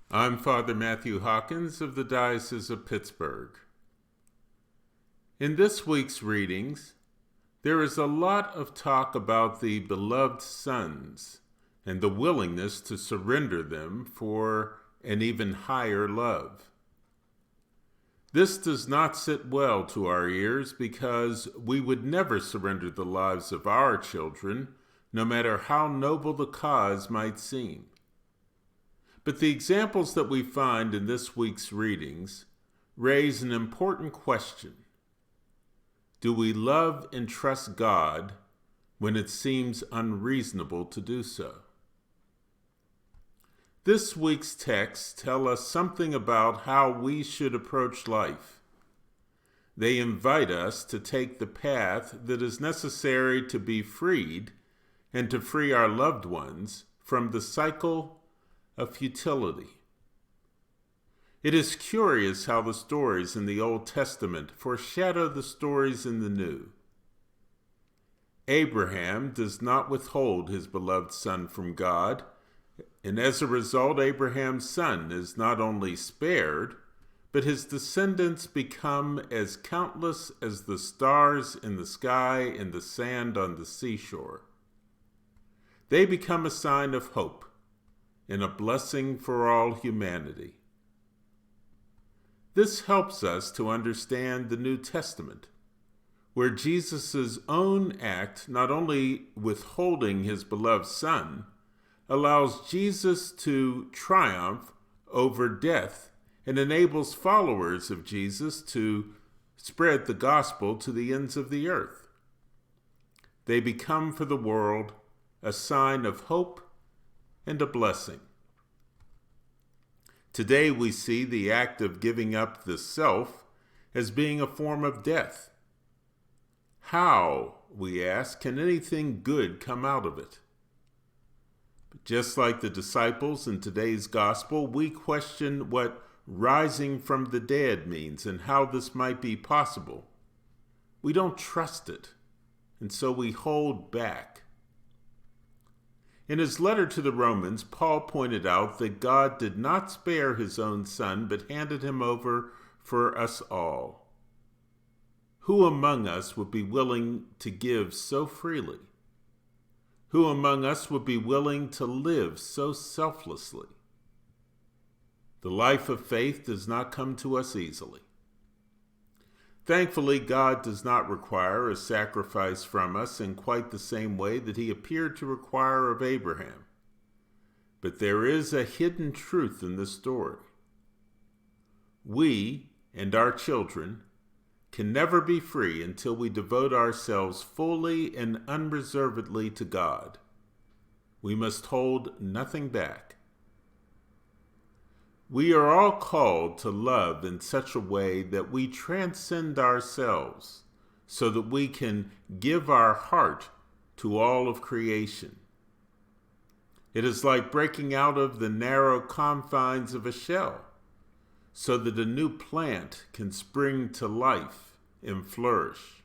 I'm Father Matthew Hawkins of the Diocese of Pittsburgh. In this week's readings, there is a lot of talk about the beloved sons and the willingness to surrender them for an even higher love. This does not sit well to our ears because we would never surrender the lives of our children, no matter how noble the cause might seem. But the examples that we find in this week's readings raise an important question. Do we love and trust God when it seems unreasonable to do so? This week's texts tell us something about how we should approach life. They invite us to take the path that is necessary to be freed and to free our loved ones from the cycle of futility. It is curious how the stories in the Old Testament foreshadow the stories in the New. Abraham does not withhold his beloved son from God, and as a result, Abraham's son is not only spared, but his descendants become as countless as the stars in the sky and the sand on the seashore. They become a sign of hope and a blessing for all humanity. This helps us to understand the New Testament, where Jesus' own act, not only withholding his beloved son, allows Jesus to triumph over death and enables followers of Jesus to spread the gospel to the ends of the earth. They become for the world a sign of hope and a blessing. Today we see the act of giving up the self as being a form of death. How, we ask, can anything good come out of it? But just like the disciples in today's gospel, we question what rising from the dead means and how this might be possible. We don't trust it, and so we hold back. In his letter to the Romans, Paul pointed out that God did not spare his own son, but handed him over for us all. Who among us would be willing to give so freely? Who among us would be willing to live so selflessly? The life of faith does not come to us easily. Thankfully, God does not require a sacrifice from us in quite the same way that he appeared to require of Abraham. But there is a hidden truth in this story. We and our children can never be free until we devote ourselves fully and unreservedly to God. We must hold nothing back. We are all called to love in such a way that we transcend ourselves so that we can give our heart to all of creation. It is like breaking out of the narrow confines of a shell so that a new plant can spring to life and flourish.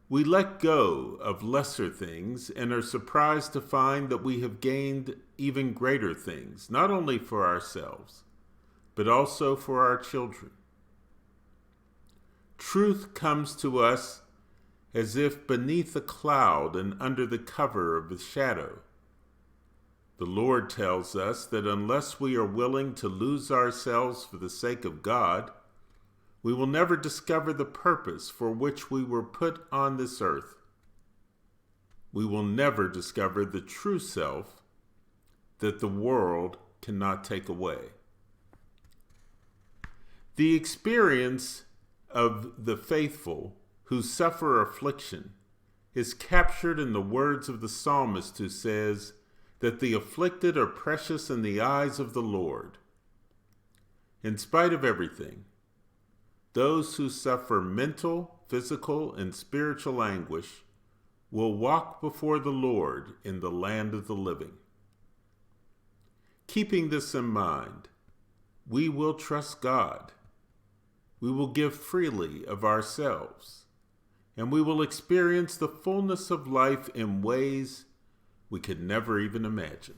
We let go of lesser things and are surprised to find that we have gained even greater things, not only for ourselves, but also for our children. Truth comes to us as if beneath a cloud and under the cover of a shadow. The Lord tells us that unless we are willing to lose ourselves for the sake of God, we will never discover the purpose for which we were put on this earth. We will never discover the true self that the world cannot take away. The experience of the faithful who suffer affliction is captured in the words of the psalmist who says that the afflicted are precious in the eyes of the Lord. In spite of everything, those who suffer mental, physical, and spiritual anguish will walk before the Lord in the land of the living. Keeping this in mind, we will trust God. We will give freely of ourselves, and we will experience the fullness of life in ways we could never even imagine.